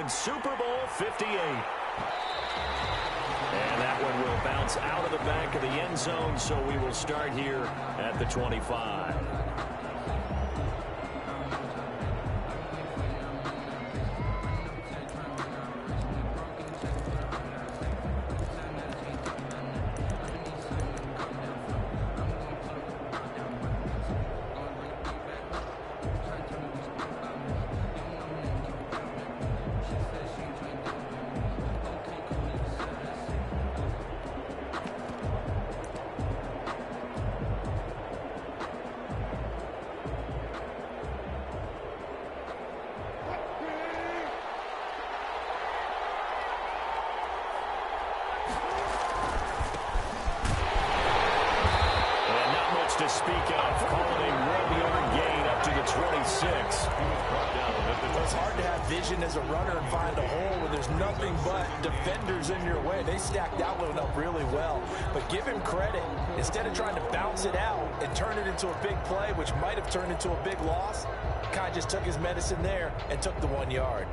in Super Bowl 58. And that one will bounce out of the back of the end zone, so we will start here at the 25. To speak of, calling a 1-yard gain up to the 26. It's hard to have vision as a runner and find a hole when there's nothing but defenders in your way. They stacked that one up really well. But give him credit. Instead of trying to bounce it out and turn it into a big play, which might have turned into a big loss, Kai just took his medicine there and took the 1 yard.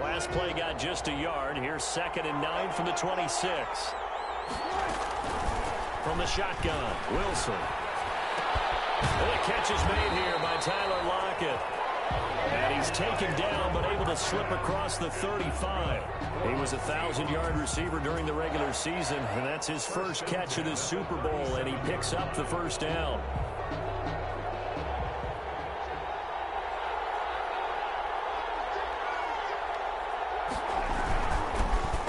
Last play got just a yard. Here's 2nd and 9 from the 26. From the shotgun, Wilson. And a catch is made here by Tyler Lockett. And he's taken down but able to slip across the 35. He was a 1,000-yard receiver during the regular season, and that's his first catch of this Super Bowl, and he picks up the first down.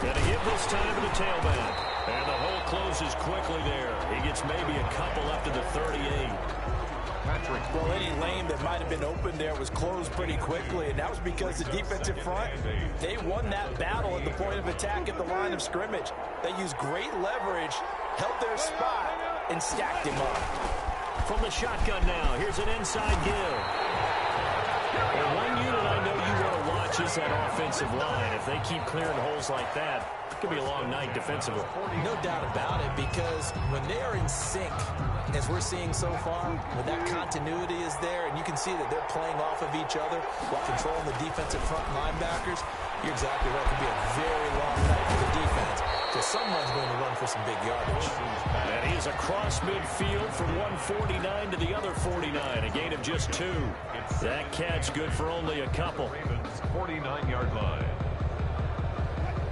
And to give this time to the tailback. And the hole closes quickly there. He gets maybe a couple up to the 38. Well, any lane that might have been open there was closed pretty quickly, and that was because the defensive front, they won that battle at the point of attack at the line of scrimmage. They used great leverage, held their spot, and stacked him up. From the shotgun now, here's an inside give. And one unit I know you want to watch is that offensive line. If they keep clearing holes like that, it could be a long night defensively. No doubt about it, because when they are in sync, as we're seeing so far, when that continuity is there, and you can see that they're playing off of each other while controlling the defensive front linebackers, you're exactly right. It could be a very long night for the defense, because someone's going to run for some big yardage. And he's across midfield from 149 to the other 49, a gain of just 2. That catch good for only a couple. 49-yard line.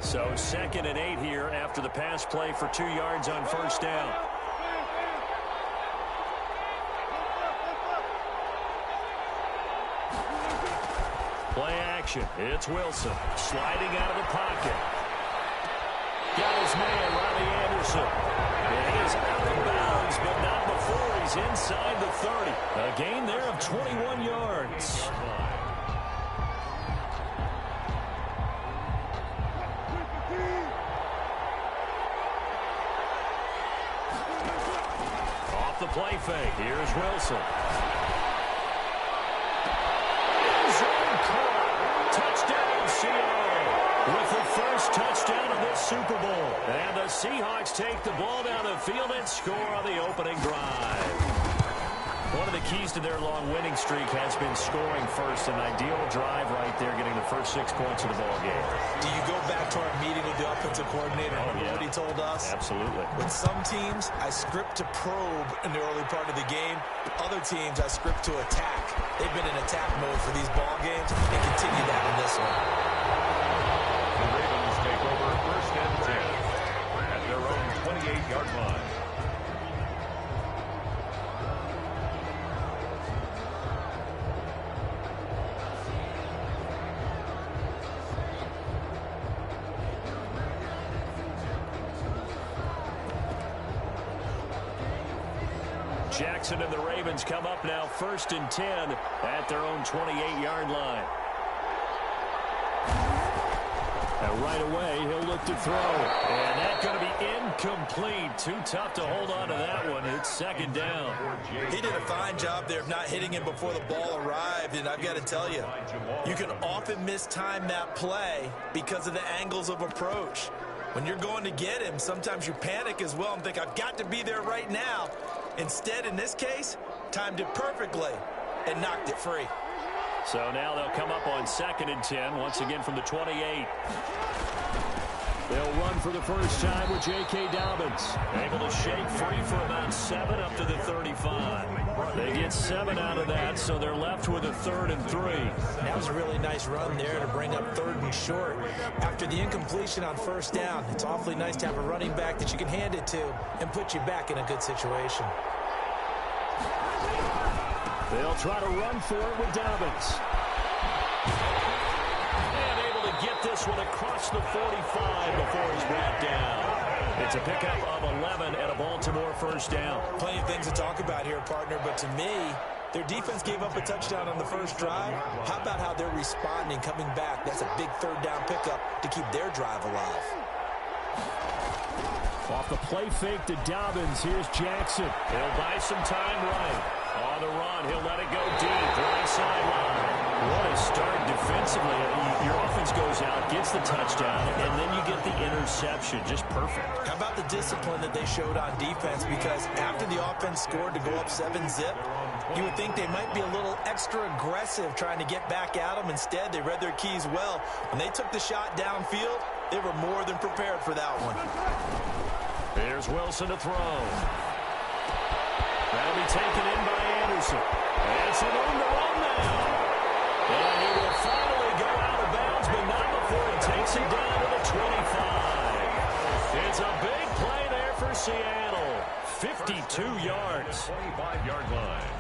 So 2nd and 8 here after the pass play for 2 yards on first down. Play action. It's Wilson sliding out of the pocket. Got his man, Ronnie Anderson. It is out of bounds, but not before he's inside the 30. A gain there of 21 yards. Off the play fake. Here's Wilson. Touchdown, Seattle, with the first touchdown of this Super Bowl. And the Seahawks take the ball down the field and score on the opening drive. One of the keys to their long winning streak has been scoring first. An ideal drive right there, getting the first 6 points of the ball game. Do you go back to our meeting with the offensive coordinator and what he told us? Absolutely. With some teams, I script to probe in the early part of the game. Other teams, I script to attack. They've been in attack mode for these ball games and continue that in this one. The Ravens take over 1st and 10 at their own 28-yard line. Jackson and the Ravens come up now 1st and 10 at their own 28-yard line. And right away, he'll look to throw. And that's going to be incomplete. Too tough to hold on to that one. It's 2nd down. He did a fine job there of not hitting him before the ball arrived. And I've got to tell you, you can often mistime that play because of the angles of approach. When you're going to get him, sometimes you panic as well and think, I've got to be there right now. Instead, in this case, timed it perfectly, and knocked it free. So now they'll come up on 2nd and 10, once again from the 28. They'll run for the first time with J.K. Dobbins. Able to shake free for about 7 up to the 35. They get 7 out of that, so they're left with a 3rd and 3. That was a really nice run there to bring up 3rd and short. After the incompletion on 1st down, it's awfully nice to have a running back that you can hand it to and put you back in a good situation. They'll try to run for it with Dobbins. And able to get this one across the 45 before he's brought down. It's a pickup of 11 and a Baltimore first down. Plenty of things to talk about here, partner, but to me, their defense gave up a touchdown on the first drive. How about how they're responding, coming back? That's a big 3rd down pickup to keep their drive alive. Off the play fake to Dobbins. Here's Jackson. He'll buy some time right. On the run, he'll let it go deep. Right sideline. What a start defensively. Your offense goes out, gets the touchdown, and then you get the interception. Just perfect. How about the discipline that they showed on defense? Because after the offense scored to go up 7-zip, you would think they might be a little extra aggressive trying to get back at them. Instead, they read their keys well. When they took the shot downfield, they were more than prepared for that one. Here's Wilson to throw. That'll be taken in by Anderson. It's an on-the-run now. And he will finally go out of bounds, but not before he takes it down to the 25. It's a big play there for Seattle. 52 yards. 25-yard line.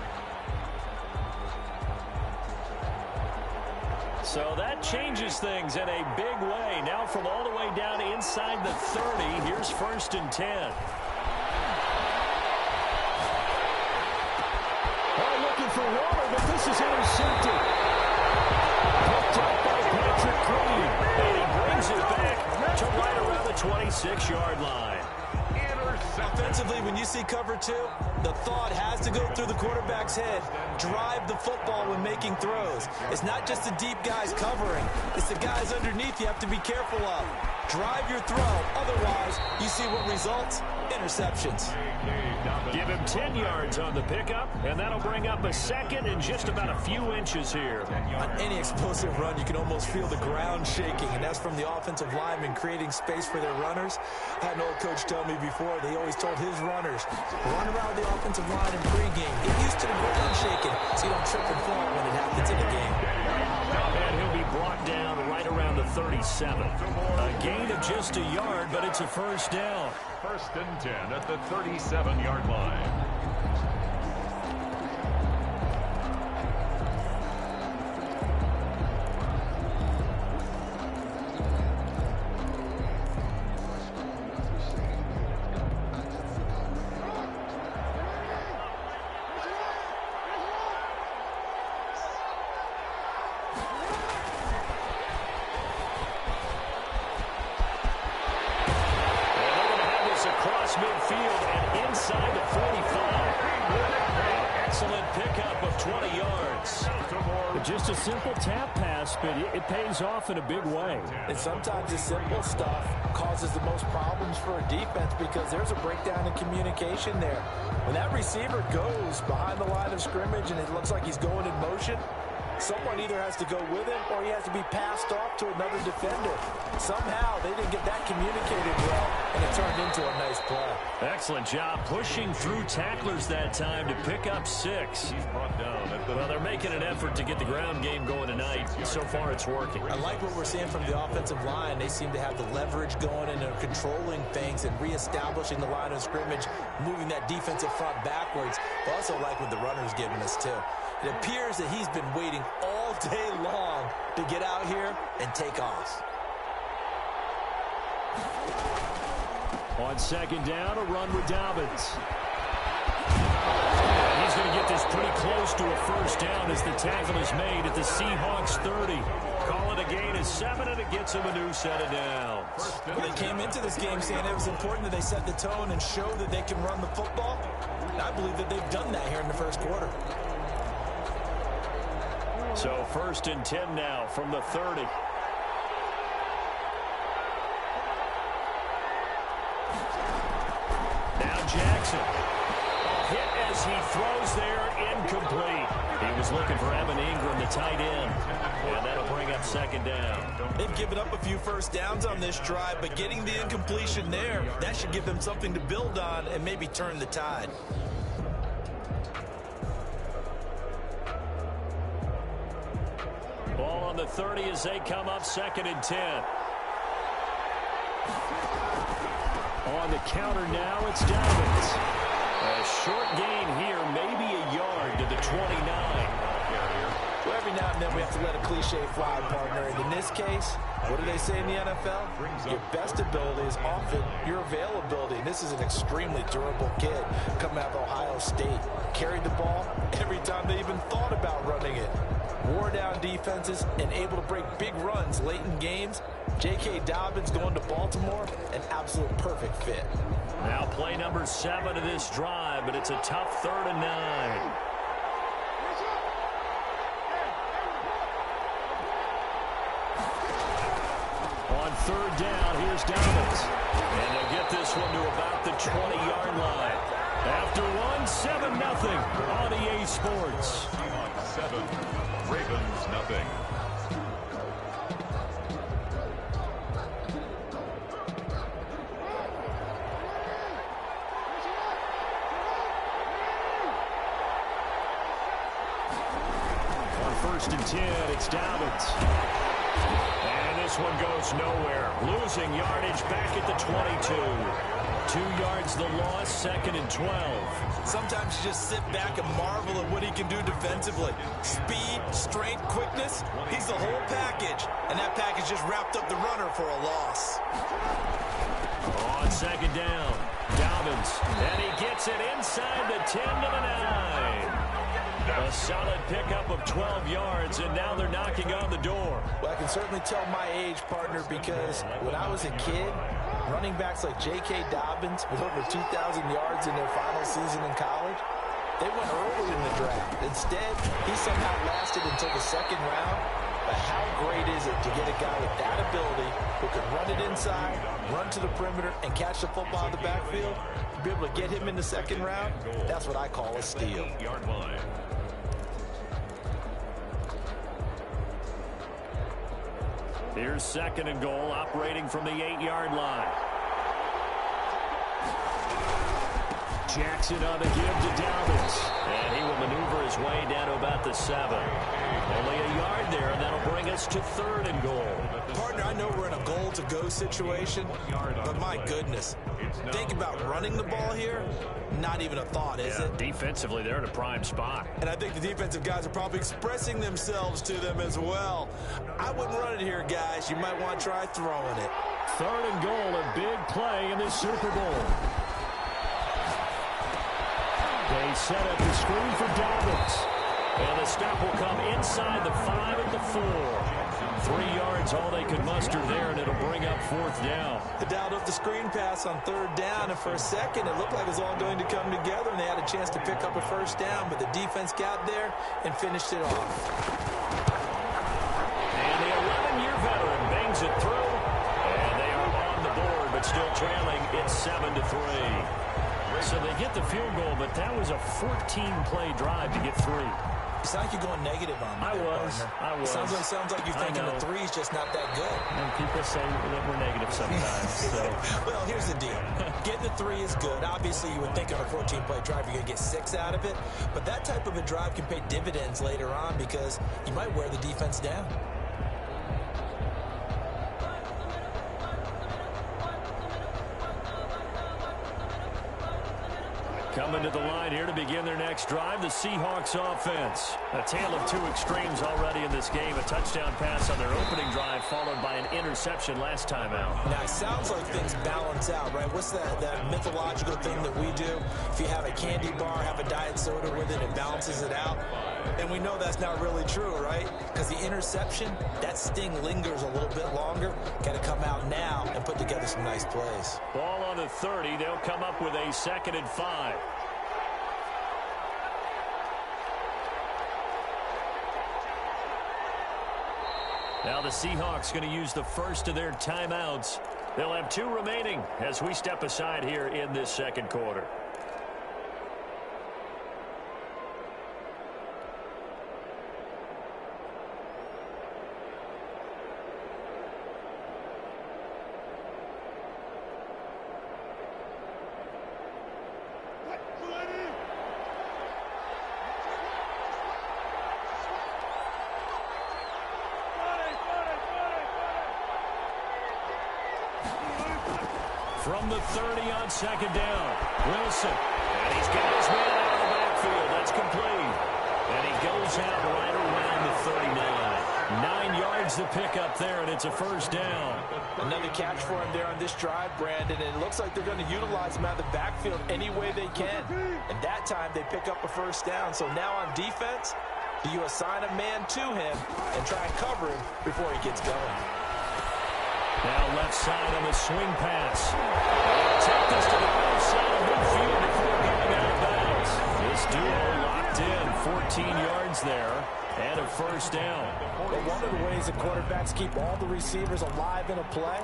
So that changes things in a big way. Now from all the way down inside the 30, here's 1st and 10. Looking for water, but this is intercepted. Picked up by Patrick Green. And he brings it back to right around the 26-yard line. Offensively, when you see cover 2, the thought has to go through the quarterback's head. Drive the football when making throws. It's not just the deep guys covering. It's the guys underneath you have to be careful of. Drive your throw. Otherwise, you see what results? Interceptions. Give him 10 yards on the pickup, and that'll bring up a 2nd and just about a few inches here. On any explosive run, you can almost feel the ground shaking, and that's from the offensive linemen creating space for their runners. I had an old coach tell me before, they always told his runners, run around the offensive line in pregame. Get used to the ground shaking so you don't trip and fall when it happens in the game. And he'll be brought down right around the 37. A gain of just a yard, but it's a first down. 1st and 10 at the 37-yard line. Midfield and inside the 45. Excellent pickup of 20 yards. Just a simple tap pass, but it pays off in a big way. And sometimes the simple stuff causes the most problems for a defense because there's a breakdown in communication there. When that receiver goes behind the line of scrimmage and it looks like he's going in motion, someone either has to go with him or he has to be passed off to another defender. Somehow they didn't get that communicated well, and it turned into a nice play. Excellent job pushing through tacklers that time to pick up 6. He's brought down at the... Well, they're making an effort to get the ground game going tonight. So far, it's working. I like what we're seeing from the offensive line. They seem to have the leverage going and they're controlling things and reestablishing the line of scrimmage, moving that defensive front backwards. But also like what the runner's giving us, too. It appears that he's been waiting all day long to get out here and take off. On 2nd down, a run with Dobbins. And he's going to get this pretty close to a first down as the tackle is made at the Seahawks 30. Call it a gain of 7, and it gets him a new set of downs. Well, they came into this game saying it was important that they set the tone and show that they can run the football. And I believe that they've done that here in the first quarter. So 1st and 10 now from the 30. Now Jackson. A hit as fires. He throws there, incomplete. He was looking for Evan Ingram, the tight end. And that'll bring up second down. They've given up a few first downs on this drive, but getting the incompletion there, that should give them something to build on and maybe turn the tide. Ball on the 30 as they come up, 2nd and 10. On the counter now, it's Dobbins. A short gain here, maybe a yard to the 29. Well, every now and then we have to let a cliche fly, partner. And in this case, what do they say in the NFL? Your best ability is often your availability. And this is an extremely durable kid coming out of Ohio State. Carried the ball every time they even thought about running it. Wore down defenses and able to break big runs late in games. J.K. Dobbins going to Baltimore, an absolute perfect fit. Now play number 7 of this drive, but it's a tough 3rd and 9. On 3rd down, here's Dobbins. And they'll get this one to about the 20-yard line. After one, 7-0 on EA Sports. 7, Ravens nothing. On 1st and 10, it's Dobbins. And this one goes nowhere. Losing yardage back at the 22. 2 yards the loss, 2nd and 12. Sometimes you just sit back and marvel at what he can do defensively. Speed, strength, quickness, he's the whole package. And that package just wrapped up the runner for a loss. On 2nd down, Dobbins. And he gets it inside the 10 to the 9. A solid pickup of 12 yards, and now they're knocking on the door. Well, I can certainly tell my age, partner, because when I was a kid, running backs like J.K. Dobbins with over 2,000 yards in their final season in college, they went early in the draft. Instead, he somehow lasted until the 2nd round. But how great is it to get a guy with that ability who can run it inside, run to the perimeter, and catch the football in the backfield? To be able to get him in the 2nd round, that's what I call a steal. Yard line. Here's 2nd and goal, operating from the 8-yard line. Jackson on the give to Dobbins. And he will maneuver his way down to about the 7. Only a yard there, and that'll bring us to 3rd and goal. Partner, I know we're in a goal-to-go situation, but my goodness, think about running the ball here. Not even a thought, is it? Defensively, they're in a prime spot. And I think the defensive guys are probably expressing themselves to them as well. I wouldn't run it here, guys. You might want to try throwing it. 3rd and goal, a big play in the Super Bowl. They set up the screen for Dobbins. And the stop will come inside the 5 and the 4. 3 yards, all they could muster there, and it'll bring up 4th down. They dialed up the screen pass on 3rd down, and for a second, it looked like it was all going to come together, and they had a chance to pick up a 1st down, but the defense got there and finished it off. And the 11-year veteran bangs it through, and they are on the board, but still trailing. It's 7-3. So they get the field goal, but that was a 14-play drive to get 3. You sound like you're going negative on me. I was. Sounds like you're thinking the 3's just not that good. And people say that we're negative sometimes. So. Well, here's the deal. Getting the 3 is good. Obviously, you would think on a 14-play drive you're going to get 6 out of it. But that type of a drive can pay dividends later on because you might wear the defense down. Coming to the line here to begin their next drive, the Seahawks offense. A tale of 2 extremes already in this game. A touchdown pass on their opening drive, followed by an interception last time out. Now, it sounds like things balance out, right? What's that mythological thing that we do? If you have a candy bar, have a diet soda with it, it balances it out. And we know that's not really true, right? Because the interception, that sting lingers a little bit longer. Got to come out now and put together some nice plays. Ball on the 30. They'll come up with a 2nd and 5. Now the Seahawks going to use the first of their timeouts. They'll have 2 remaining as we step aside here in this 2nd quarter. from the 30 on second down. Wilson, and he's got his man out of the backfield. That's complete. And he goes out right around the 39. 9 yards to pick up there, and it's a first down. Another catch for him there on this drive, Brandon, and it looks like they're going to utilize him out of the backfield any way they can. And that time they pick up a first down. So now on defense, do you assign a man to him and try and cover him before he gets going? Now left side on the swing pass. Take this to the other side of midfield before getting out of bounds. This duo locked in, 14 yards there, and a first down. Well, one of the ways that quarterbacks keep all the receivers alive in a play,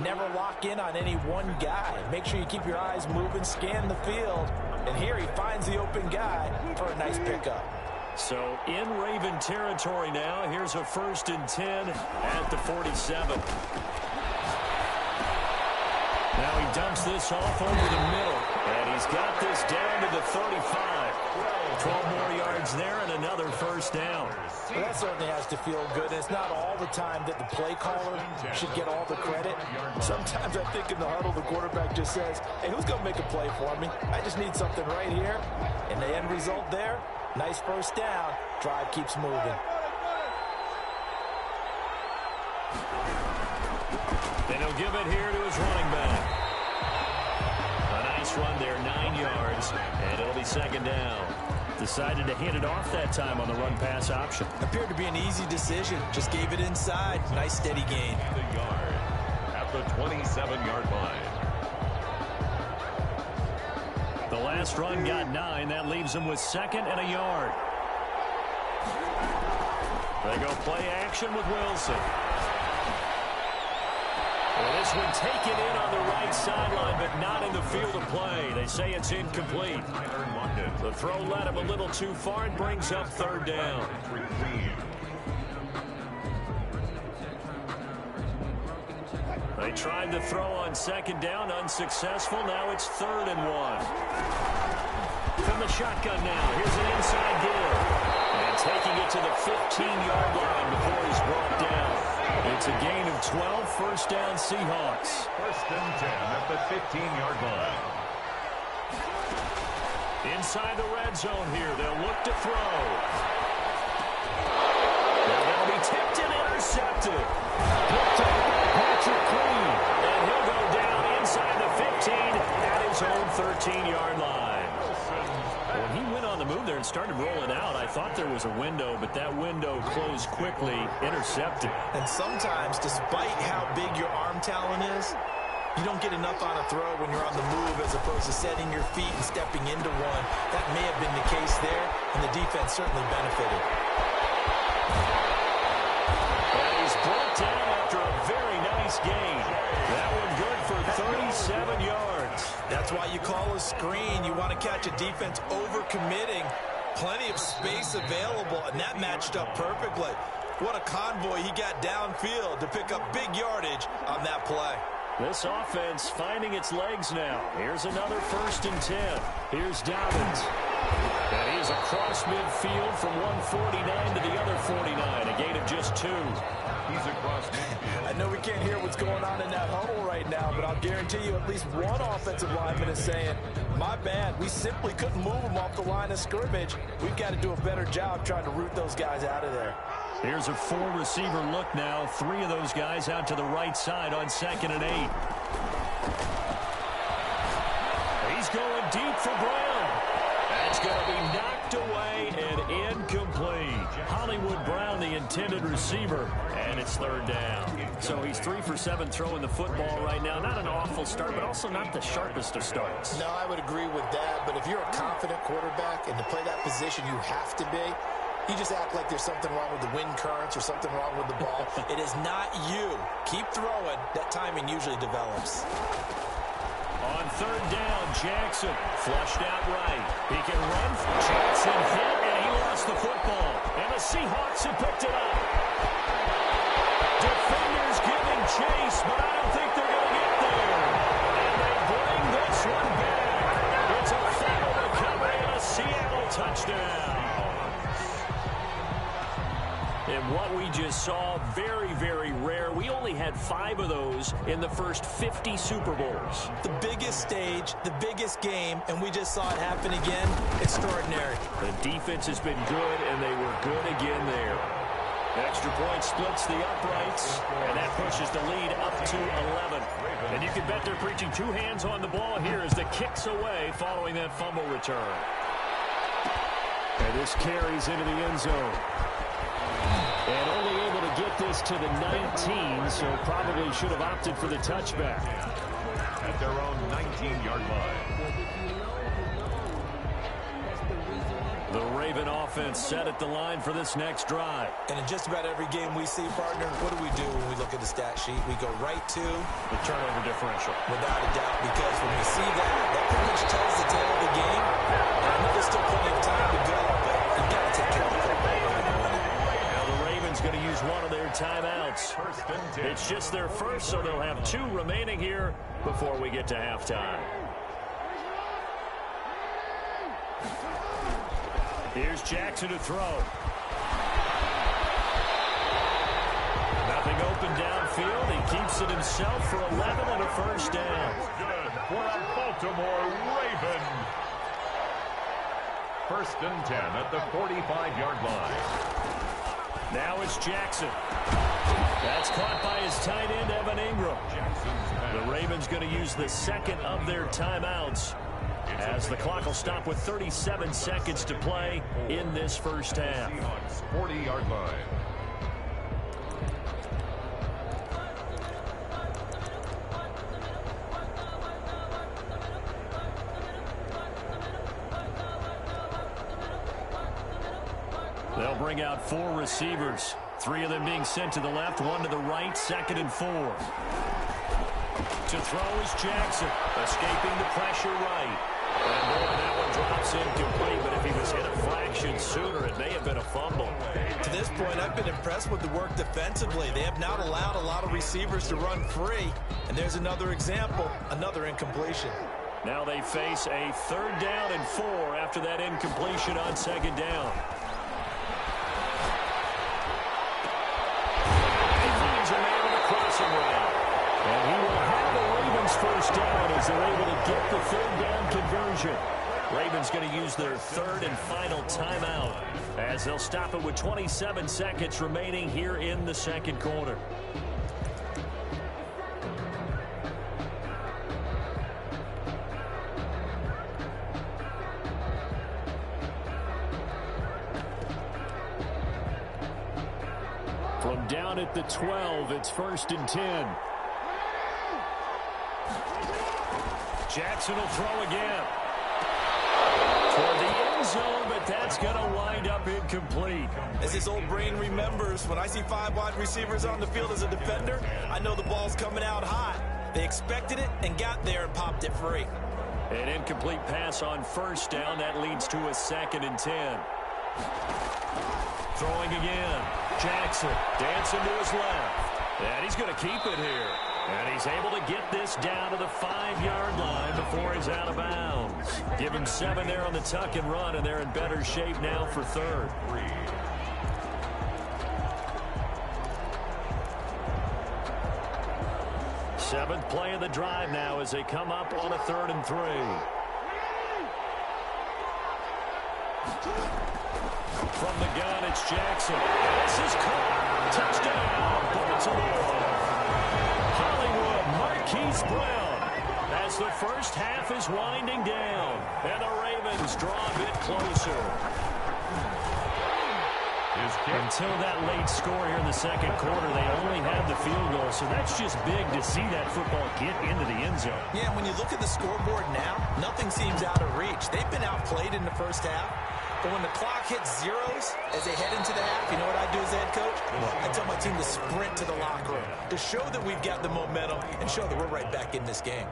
never lock in on any one guy. Make sure you keep your eyes moving, scan the field, and here he finds the open guy for a nice pickup. So in Raven territory now, here's a 1st and 10 at the 47. Now he dumps this off over the middle, and he's got this down to the 35. 12 more yards there and another first down. Well, that certainly has to feel good. It's not all the time that the play caller should get all the credit. Sometimes I think in the huddle the quarterback just says, hey, who's going to make a play for me? I just need something right here. And the end result there, nice first down. Drive keeps moving. And he'll give it here to his running back. A nice run there, 9 yards, and it'll be second down. Decided to hand it off that time on the run-pass option. Appeared to be an easy decision. Just gave it inside. Nice steady gain. The yard at the 27-yard line. The last run got 9. That leaves him with 2nd and a yard. They go play action with Wilson. Well, this one taken in on the right sideline, but not in the field of play. They say it's incomplete. The throw led him a little too far and brings up 3rd down. They tried to throw on 2nd down, unsuccessful. Now it's 3rd and 1. From the shotgun now, here's an inside give. And taking it to the 15-yard line before he's brought down. It's a gain of 12, first down Seahawks. 1st and 10 at the 15-yard line. Inside the red zone here, they'll look to throw. Now that'll be tipped and intercepted. Patrick Queen. And he'll go down inside the 15 at his own 13-yard line. When he went on the move there and started rolling out, I thought there was a window, but that window closed quickly, intercepted. And sometimes, despite how big your arm talent is, you don't get enough on a throw when you're on the move as opposed to setting your feet and stepping into one. That may have been the case there, and the defense certainly benefited. And he's brought down after a very nice gain. That one good for 37 yards. That's why you call a screen. You want to catch a defense over-committing. Plenty of space available, and that matched up perfectly. What a convoy he got downfield to pick up big yardage on that play. This offense finding its legs now. Here's another 1st and 10. Here's Dobbins. And he's across midfield from 149 to the other 49. A gain of just 2. He's across midfield. I know we can't hear what's going on in that huddle right now, but I'll guarantee you at least one offensive lineman is saying, my bad, we simply couldn't move them off the line of scrimmage. We've got to do a better job trying to root those guys out of there. Here's a 4-receiver look now. 3 of those guys out to the right side on 2nd and 8. He's going deep for Brown. That's going to be knocked away and incomplete. Hollywood Brown, the intended receiver, and it's 3rd down. So he's 3 for 7 throwing the football right now. Not an awful start, but also not the sharpest of starts. No, I would agree with that. But if you're a confident quarterback and to play that position, you have to be. You just act like there's something wrong with the wind currents or something wrong with the ball. It is not you. Keep throwing. That timing usually develops. On 3rd down, Jackson flushed out right. He can run. Jackson hit, and he lost the football. And the Seahawks have picked it up. Defenders giving chase, but I don't think they're going to get there. And they bring this one back. It's a fumble recovery and a Seattle touchdown. And what we just saw, very, very rare. We only had 5 of those in the first 50 Super Bowls. The biggest stage, the biggest game, and we just saw it happen again. Extraordinary. The defense has been good, and they were good again there. Extra point splits the uprights, and that pushes the lead up to 11. And you can bet they're preaching 2 hands on the ball here as the kick's away following that fumble return. And this carries into the end zone. And only able to get this to the 19, so probably should have opted for the touchback. At their own 19-yard line. The Raven offense set at the line for this next drive. And in just about every game we see, partner, what do we do when we look at the stat sheet? We go right to the turnover differential. Without a doubt, because when we see that pretty much tells the tale of the game. And I know there's still plenty of time to go, but you've got to take care of the football. Now the Ravens going to use one of their timeouts. It's just their first, so they'll have 2 remaining here before we get to halftime. Here's Jackson to throw. Nothing open downfield. He keeps it himself for 11 and a first down. Good for a Baltimore Raven. 1st and 10 at the 45-yard line. Now it's Jackson. That's caught by his tight end, Evan Ingram. The Ravens going to use the 2nd of their timeouts, as the clock will stop with 37 seconds to play in this first half. 40-yard line. They'll bring out 4 receivers, 3 of them being sent to the left, 1 to the right, 2nd and 4. To throw is Jackson, escaping the pressure right. And boy, that one drops incomplete, but if he was hit a fraction sooner, it may have been a fumble. To this point, I've been impressed with the work defensively. They have not allowed a lot of receivers to run free. And there's another example, another incompletion. Now they face a 3rd down and 4 after that incompletion on 2nd down. He finds a man on the crossing route. And he will have the Ravens first down as they're able to get the 3rd down conversion. Ravens going to use their 3rd and final timeout as they'll stop it with 27 seconds remaining here in the 2nd quarter. From down at the 12, it's 1st and 10. Jackson will throw again. Toward the end zone, but that's going to wind up incomplete. As his old brain remembers, when I see 5 wide receivers on the field as a defender, I know the ball's coming out hot. They expected it and got there and popped it free. An incomplete pass on 1st down. That leads to a 2nd and 10. Throwing again. Jackson dancing to his left. And he's going to keep it here. And he's able to get this down to the 5-yard line before he's out of bounds. Give him 7 there on the tuck and run, and they're in better shape now for 3rd. 7th play of the drive now as they come up on a 3rd and 3. From the gun, it's Jackson. This is caught. Touchdown, Baltimore. Hollywood, Marquise Brown, as the first half is winding down, and the Ravens draw a bit closer. Until that late score here in the 2nd quarter, they only had the field goal, so that's just big to see that football get into the end zone. Yeah, when you look at the scoreboard now, nothing seems out of reach. They've been outplayed in the first half. But when the clock hits zeros as they head into the half, you know what I do as head coach? I tell my team to sprint to the locker room to show that we've got the momentum and show that we're right back in this game.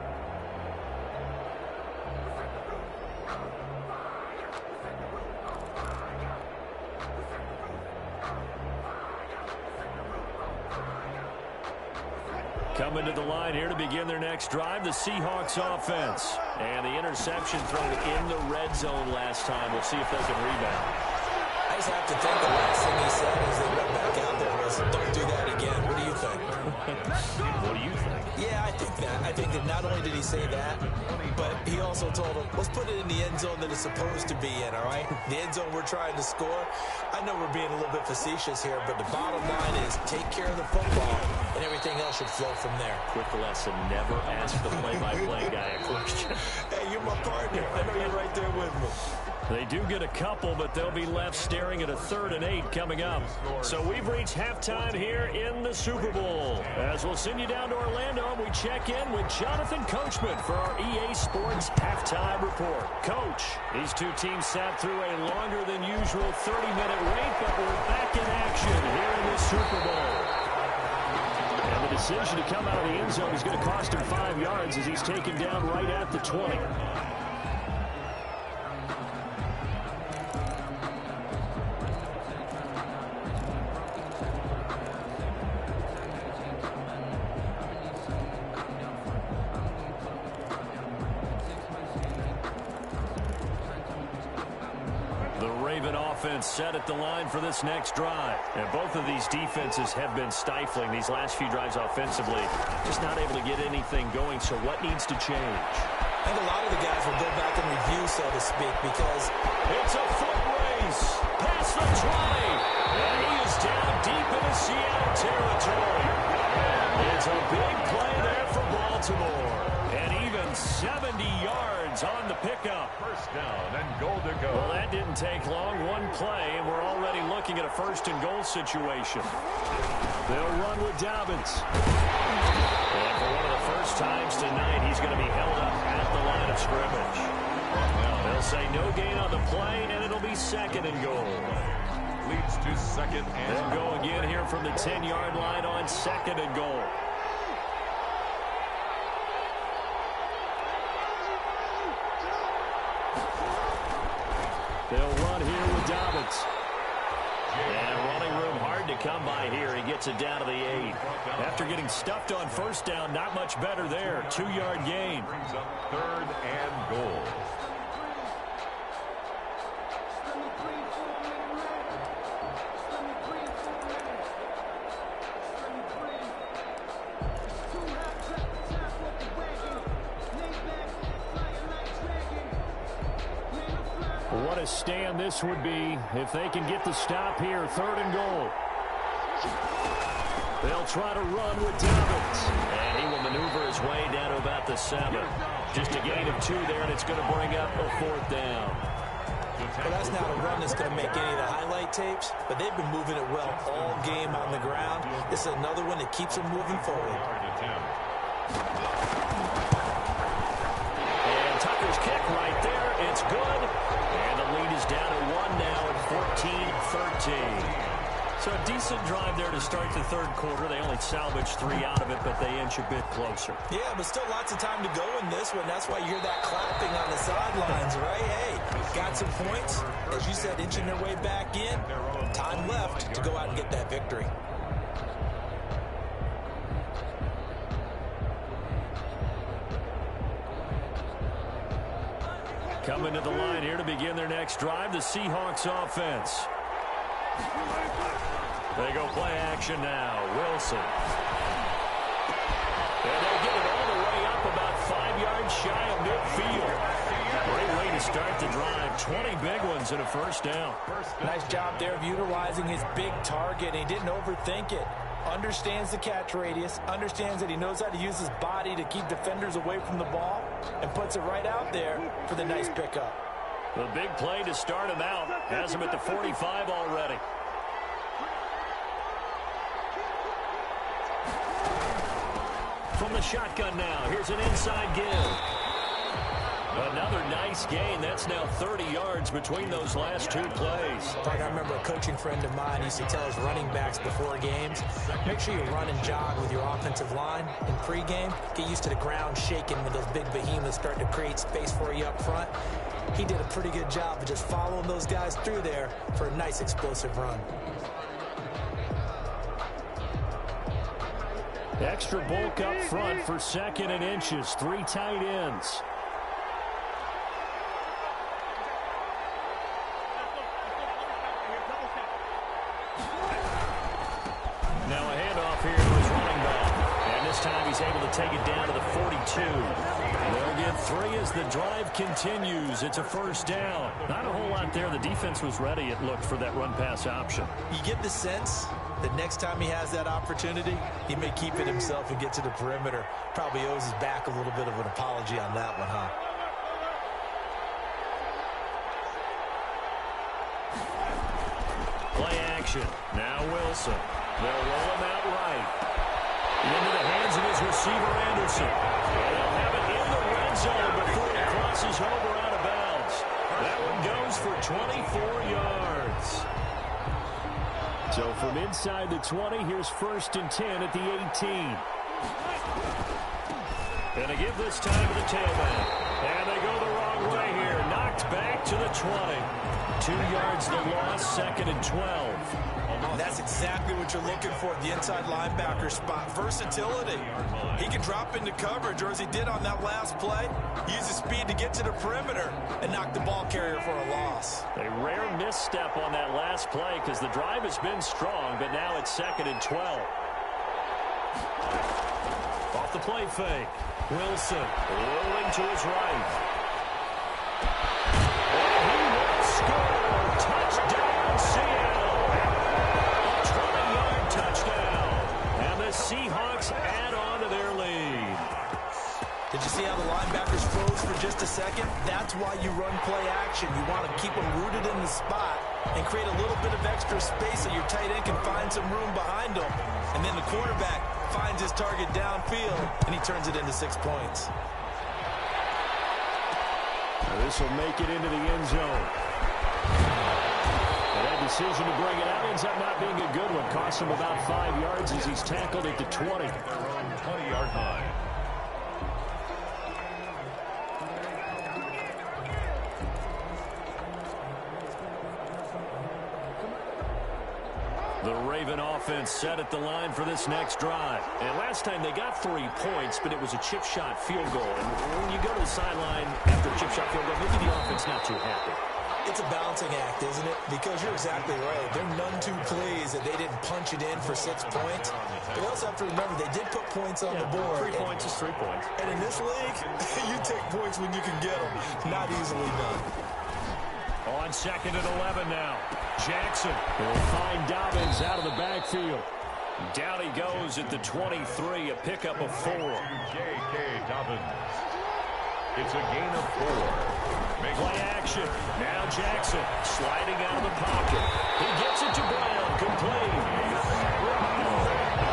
Coming to the line here to begin their next drive, the Seahawks offense. And the interception thrown in the red zone last time. We'll see if they can rebound. I almost have to think the last thing he said as they went back out there was, don't do that again. What do you think? What do you think? Yeah, I think that. I think that not only did he say that, but he also told him, let's put it in the end zone that it's supposed to be in, all right? The end zone we're trying to score. I know we're being a little bit facetious here, but the bottom line is take care of the football, and everything else should flow from there. Quick lesson, never ask the play-by-play guy a question. Hey, you're my partner. I know you're right there with me. They do get a couple, but they'll be left staring at a 3rd and 8 coming up. So we've reached halftime here in the Super Bowl. As we'll send you down to Orlando, and we check in with Jonathan Coachman for our EA Sports Halftime Report. Coach, these two teams sat through a longer than usual 30-minute wait, but we're back in action here in the Super Bowl. And the decision to come out of the end zone is going to cost him 5 yards as he's taken down right at the 20. Set at the line for this next drive. And both of these defenses have been stifling these last few drives offensively. Just not able to get anything going, so what needs to change? I think a lot of the guys will go back and review, so to speak, because it's a foot race past the 20. And he is down deep into Seattle territory. It's a big play there for Baltimore. And even 70 yards on the pickup. First down and goal to go. Well, that didn't take long. One play, and we're already looking at a 1st and goal situation. They'll run with Dobbins. And for one of the first times tonight, he's going to be held up at the line of scrimmage. They'll say no gain on the play, and it'll be 2nd and goal. Leads to 2nd and They'll go again here from the 10-yard line on 2nd and goal. They'll run here with Dobbins. And running room hard to come by here. He gets it down to the 8. After getting stuffed on 1st down, not much better there. 2-yard gain. Brings up 3rd and goal. What a stand this would be if they can get the stop here. 3rd and goal. They'll try to run with Dobbins. And he will maneuver his way down to about the 7. Just a gain of 2 there, and it's going to bring up a 4th down. Well, that's not a run that's going to make any of the highlight tapes, but they've been moving it well all game on the ground. This is another one that keeps them moving forward. And Tucker's kick right there. It's good. And the lead is down to 1 now at 14-13. So a decent drive there to start the 3rd quarter. They only salvaged 3 out of it, but they inch a bit closer. Yeah, but still lots of time to go in this one. That's why you hear that clapping on the sidelines, right? Hey, got some points. As you said, inching their way back in. Time left to go out and get that victory. Coming to the line here to begin their next drive, the Seahawks offense. They go play action now. Wilson. And they get it all the way up about 5 yards shy of midfield. Great way to start the drive. 20 big ones and a 1st down. Nice job there of utilizing his big target. He didn't overthink it. Understands the catch radius. Understands that he knows how to use his body to keep defenders away from the ball. And puts it right out there for the nice pickup. The big play to start him out. Has him at the 45 already. From the shotgun now, here's an inside give. Another nice gain. That's now 30 yards between those last 2 plays. I remember a coaching friend of mine used to tell his running backs before games, make sure you run and jog with your offensive line in pregame. Get used to the ground shaking when those big behemoths start to create space for you up front. He did a pretty good job of just following those guys through there for a nice explosive run. Extra bulk up front for 2nd and inches. 3 tight ends. this time he's able to take it down to the 42. They'll get 3 as the drive continues. It's a first down. Not a whole lot there. The defense was ready, it looked, for that run-pass option. You get the sense that next time he has that opportunity, he may keep it himself and get to the perimeter. Probably owes his back a little bit of an apology on that one, huh? Play action. Now Wilson. They'll roll him out right. Into the hands of his receiver, Anderson. And they'll have it in the red zone before he crosses over out of bounds. That one goes for 24 yards. So from inside the 20, here's 1st and 10 at the 18. Gonna give this time to the tailback. And they go the wrong way here. Knocked back to the 20. 2 yards the loss, 2nd and 12. And that's exactly what you're looking for at the inside linebacker spot. Versatility. He can drop into coverage, or as he did on that last play, use his speed to get to the perimeter and knock the ball carrier for a loss. A rare misstep on that last play because the drive has been strong, but now it's 2nd and 12. Off the play fake. Wilson rolling to his right. And he will score. Touchdown, Seattle. A 20-yard touchdown. And the Seahawks add on to their lead. Did you see how the linebackers froze for just a second? That's why you run play action. You want to keep them rooted in the spot and create a little bit of extra space so your tight end can find some room behind him. And then the quarterback finds his target downfield, and he turns it into 6 points. This will make it into the end zone. And that decision to bring it out ends up not being a good one. Costs him about 5 yards as he's tackled at the 20. Their own 20-yard line. The Raven offense set at the line for this next drive. And last time they got 3 points, but it was a chip shot field goal. And when you go to the sideline after a chip shot field goal, maybe the offense not too happy. It's a balancing act, isn't it? Because you're exactly right. They're none too pleased that they didn't punch it in for 6 points. But you also have to remember they did put points on the board. 3 points is 3 points. And in this league, you take points when you can get them. Not easily done. On 2nd and 11 now. Jackson will find Dobbins out of the backfield. Down he goes at the 23, a pickup of 4. J.K. Dobbins. It's a gain of 4. Play action. Now Jackson sliding out of the pocket. He gets it to Brown. Complete.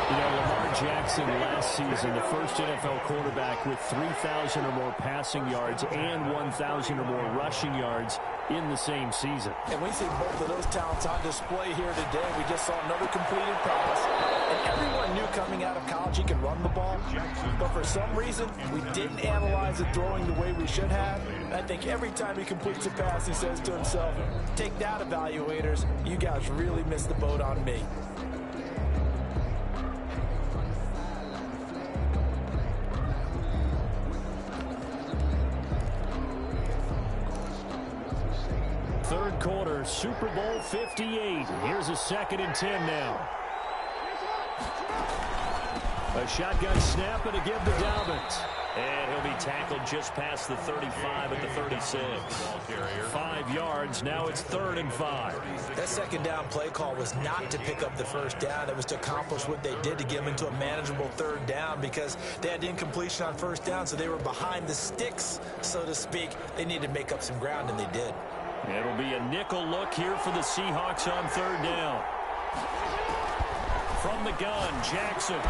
You know, Lamar Jackson last season, the first NFL quarterback with 3,000 or more passing yards and 1,000 or more rushing yards in the same season. And we see both of those talents on display here today. We just saw another completed pass. And everyone knew coming out of college he could run the ball. But for some reason, we didn't analyze it throwing the way we should have. I think every time he completes a pass, he says to himself, take that, evaluators. You guys really missed the boat on me. Third quarter, Super Bowl 58. Here's a 2nd and 10 now. A shotgun snap and a give to Dobbins. And he'll be tackled just past the 35 at the 36. 5 yards. Now it's 3rd and 5. That second down play call was not to pick up the first down. It was to accomplish what they did to get them into a manageable 3rd down because they had incompletion on 1st down, so they were behind the sticks, so to speak. They needed to make up some ground, and they did. It'll be a nickel look here for the Seahawks on 3rd down. From the gun, Jackson.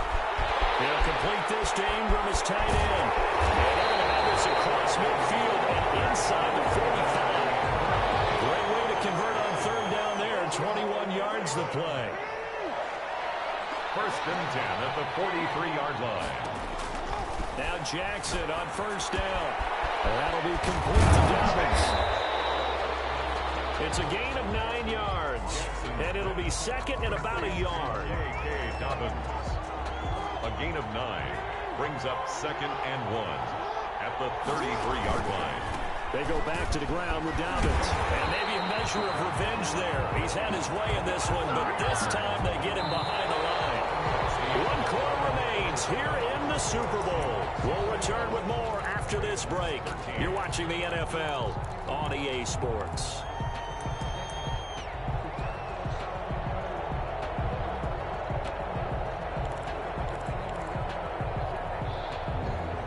He'll complete this to Ingram as tight end. And they're going to have this across midfield and inside the 45. Great way to convert on 3rd down there. 21 yards the play. 1st and 10 at the 43-yard line. Now Jackson on 1st down. That'll be complete to Dobbins. It's a gain of 9 yards. And it'll be 2nd and about a yard. J.K. Dobbins. A gain of 9 brings up 2nd and 1 at the 33-yard line. They go back to the ground with Dobbins. And maybe a measure of revenge there. He's had his way in this one, but this time they get him behind the line. 1 quarter remains here in Super Bowl. We'll return with more after this break. You're watching the NFL on EA Sports.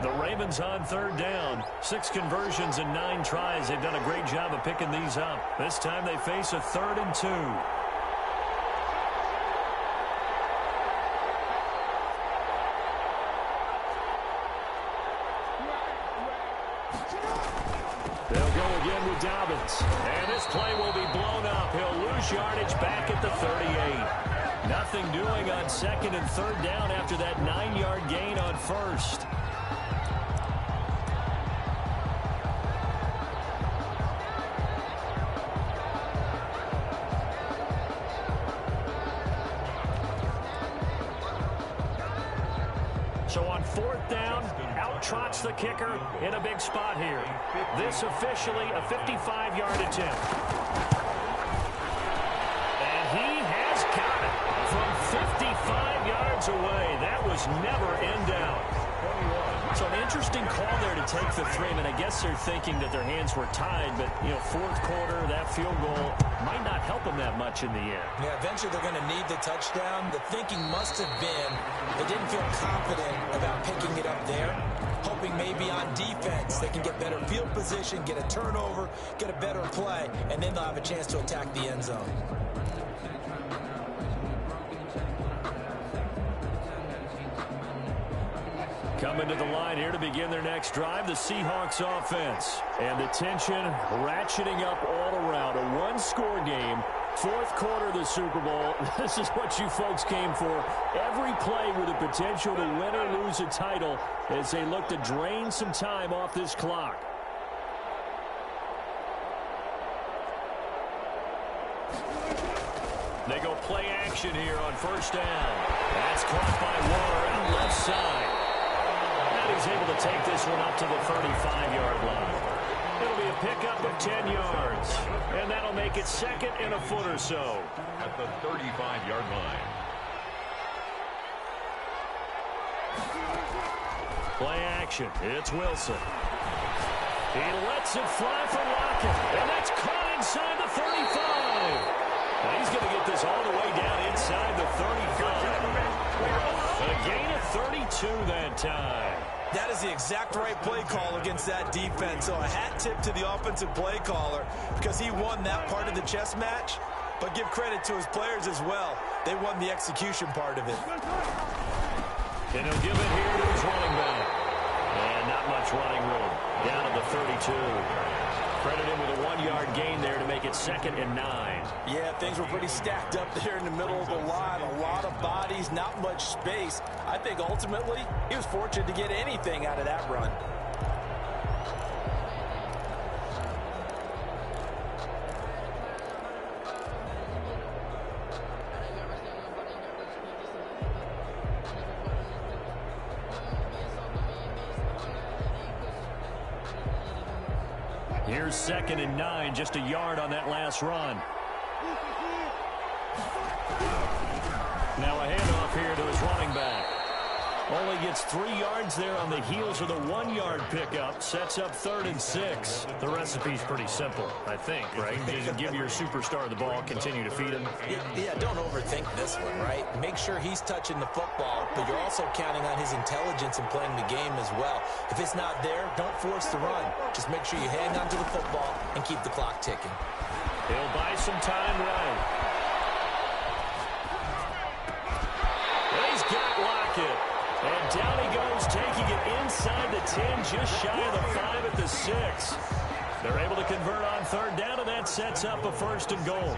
The Ravens on third down. 6 conversions and 9 tries. They've done a great job of picking these up. This time they face a 3rd and 2. They'll go again with Dobbins. And this play will be blown up. He'll lose yardage back at the 38. Nothing doing on 2nd and 3rd down after that 9-yard gain on 1st. So on 4th down, out trots the kicker in a big spot here. This officially a 55-yard attempt. And he has got it from 55 yards away. That was never in doubt. So an interesting call there to take the 3. I mean, I guess they're thinking that their hands were tied, but, you know, 4th quarter, that field goal might not help them that much in the end. Yeah, eventually they're going to need the touchdown. The thinking must have been they didn't feel confident about picking it up there, hoping maybe on defense they can get better field position, get a turnover, get a better play, and then they'll have a chance to attack the end zone. Coming to the line here to begin their next drive, the Seahawks offense. And the tension ratcheting up all around. A one-score game, 4th quarter of the Super Bowl. This is what you folks came for. Every play with the potential to win or lose a title as they look to drain some time off this clock. They go play action here on 1st down. That's caught by Waller out left side. He's able to take this one up to the 35-yard line. It'll be a pickup of 10 yards. And that'll make it 2nd and a foot or so. At the 35-yard line. Play action. It's Wilson. He lets it fly for Lockett. And that's caught inside the 35. Now he's going to get this all the way down inside the 35. A gain of 32 that time. That is the exact right play call against that defense. So a hat tip to the offensive play caller because he won that part of the chess match. But give credit to his players as well. They won the execution part of it. And he'll give it here to his running back. And not much running room. Down to the 32. Credit him with a 1-yard gain there to make it 2nd and 9. Yeah, things were pretty stacked up there in the middle of the line. A lot of bodies, not much space. I think ultimately he was fortunate to get anything out of that run. Here's 2nd and 9, just a yard on that last run. Now a handoff here to his running back. Only gets 3 yards there on the heels of the 1-yard pickup. Sets up 3rd and 6. The recipe's pretty simple, I think, right? Just give your superstar the ball, continue to feed him. Yeah, don't overthink this one, right? Make sure he's touching the football, but you're also counting on his intelligence in playing the game as well. If it's not there, don't force the run. Just make sure you hang on to the football and keep the clock ticking. He'll buy some time right. He's got Lockett. And down he goes, taking it inside the 10, just shy of the 5 at the 6. They're able to convert on 3rd down, and that sets up a 1st and goal.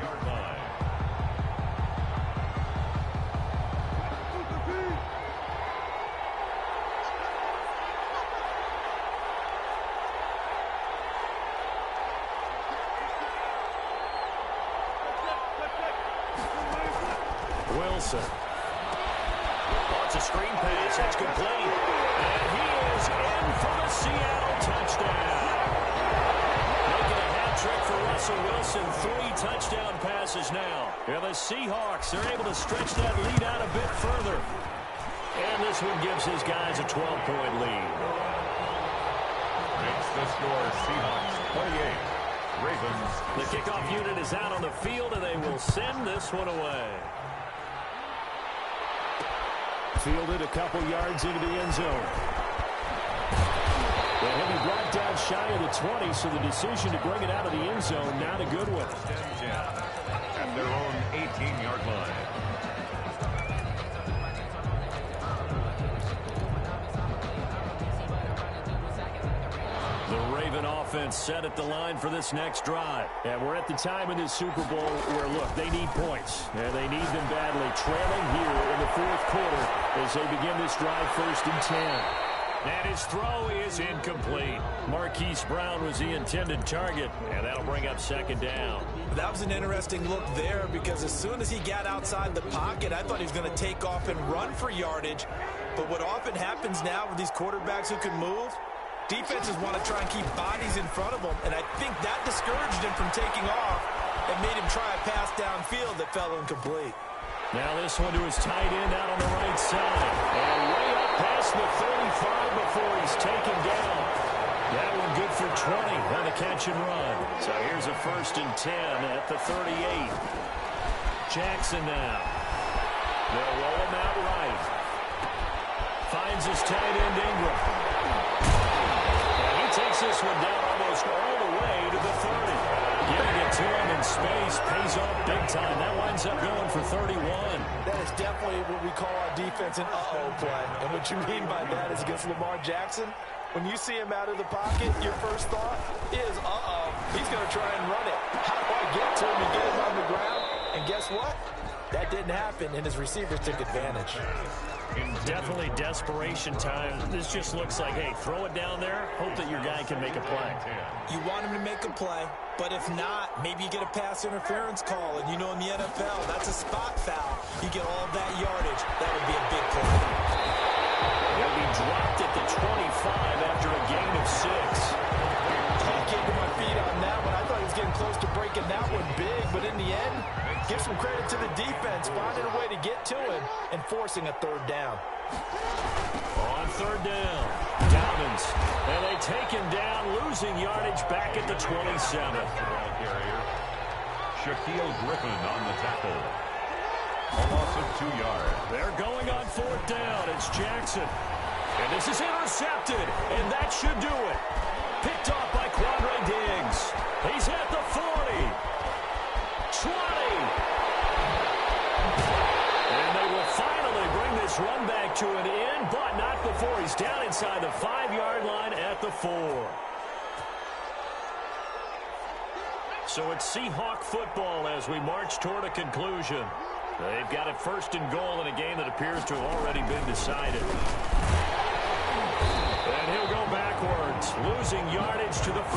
Wilson. It's a screen pass. That's complete. And he is in for the Seattle touchdown. Making a hat trick for Russell Wilson. 3 touchdown passes now. Yeah, the Seahawks are able to stretch that lead out a bit further. And this one gives his guys a 12-point lead. Makes the score Seahawks 28, Ravens. The kickoff unit is out on the field, and they will send this one away. Fielded a couple yards into the end zone. And he'll be brought down shy of the 20, so the decision to bring it out of the end zone, not a good one. 10-10 at their own 18-yard line. The Raven offense set at the line for this next drive. And we're at the time in this Super Bowl where, look, they need points. And they need them badly, trailing here in the fourth quarter as they begin this drive 1st and 10. And his throw is incomplete. Marquise Brown was the intended target, and that'll bring up 2nd down. That was an interesting look there because as soon as he got outside the pocket, I thought he was going to take off and run for yardage. But what often happens now with these quarterbacks who can move, defenses want to try and keep bodies in front of them, and I think that discouraged him from taking off and made him try a pass downfield that fell incomplete. Now this one to his tight end out on the right side. And way up past the 35 before he's taken down. That one good for 20 on the catch and run. So here's a 1st and 10 at the 38. Jackson now. They'll roll him out right. Finds his tight end Ingram. And he takes this one down almost all the way to the 30. Giving it to him in space pays off big time. That winds up going for 31. That is definitely what we call our defense an uh-oh play. And what you mean by that is against Lamar Jackson, when you see him out of the pocket, your first thought is, uh-oh, he's going to try and run it. How do I get to him and get him on the ground? And guess what? That didn't happen, and his receivers took advantage. Definitely desperation time. This just looks like, hey, throw it down there, hope that your guy can make a play. You want him to make a play, but if not, maybe you get a pass interference call, and you know in the NFL, that's a spot foul. You get all that yardage. That would be a big play. He'll be dropped at the 25 after a gain of 6. Can't get to my feet on that one. I thought he was getting close to breaking that one big, but in the end, give some credit to the defense, finding a way to get to him and forcing a 3rd down. On 3rd down, Dobbins. And they take him down, losing yardage back at the 27. Shaquille Griffin on the tackle. A loss of 2 yards. They're going on 4th down. It's Jackson. And this is intercepted, and that should do it. Picked off by Quandre Diggs. He's at the 40. 20. And they will finally bring this run back to an end, but not before he's down inside the 5-yard line at the 4. So it's Seahawk football as we march toward a conclusion. They've got it 1st and goal in a game that appears to have already been decided. And he'll go backwards, losing yardage to the 5.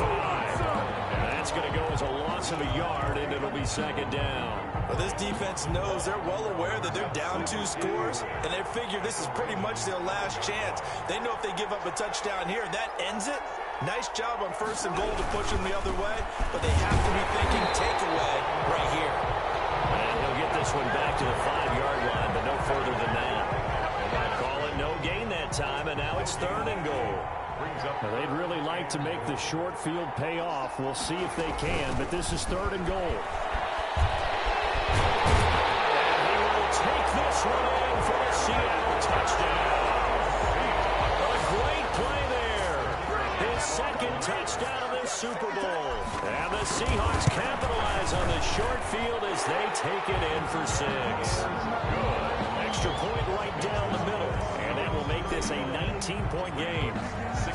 And that's going to go as a loss of a yard, and it'll be 2nd down. Well, this defense knows, they're well aware that they're down 2 scores, and they figure this is pretty much their last chance. They know if they give up a touchdown here, that ends it. Nice job on 1st and goal to push them the other way, but they have to be thinking takeaway right here. And he'll get this one back to the 5-yard line, but no further than that. Call it no gain that time, and now it's 3rd and goal. Now, they'd really like to make the short field pay off. We'll see if they can, but this is 3rd and goal. And he will take this one in for a Seattle touchdown. A great play there. His 2nd touchdown of this Super Bowl. And the Seahawks capitalize on the short field as they take it in for 6. Good. Extra point right down the middle. And that will make this a 19-point game.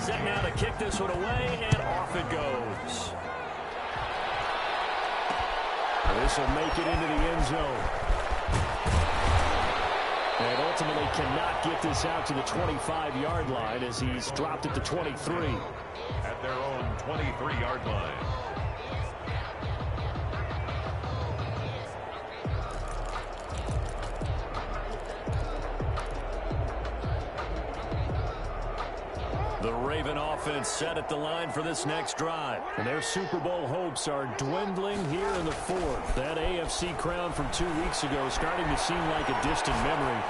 Set now to kick this one away, and off it goes. This will make it into the end zone. And ultimately cannot get this out to the 25-yard line as he's dropped at the 23. At their own 23-yard line. The Raven offense set at the line for this next drive. And their Super Bowl hopes are dwindling here in the fourth. That AFC crown from 2 weeks ago starting to seem like a distant memory.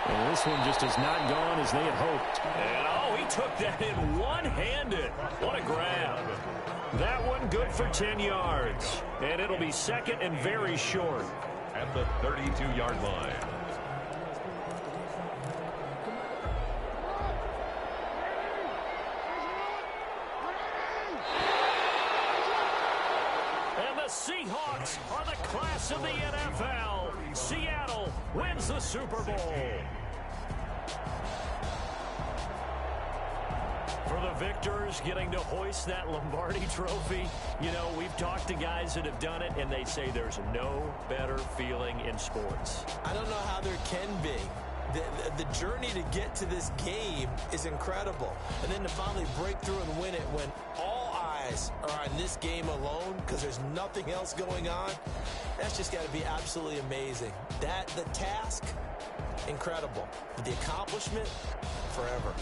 And this one just has not gone as they had hoped. And oh, he took that in one-handed. What a grab. That one good for 10 yards. And it'll be second and very short. At the 32-yard line. Seahawks are the class of the NFL. Seattle wins the Super Bowl. For the victors getting to hoist that Lombardi trophy, you know, we've talked to guys that have done it, and they say there's no better feeling in sports. I don't know how there can be. The journey to get to this game is incredible. And then to finally break through and win it when all eyes are on this game alone because there's nothing else going on, that's just got to be absolutely amazing. The task, incredible. But the accomplishment, forever.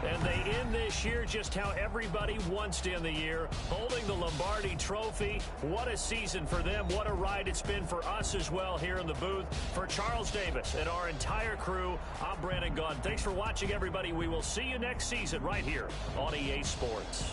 And they end this year just how everybody wants to end the year, holding the Lombardi trophy. What a season for them. What a ride it's been for us as well here in the booth. For Charles Davis and our entire crew, I'm Brandon Gaudin. Thanks for watching, everybody. We will see you next season right here on EA Sports.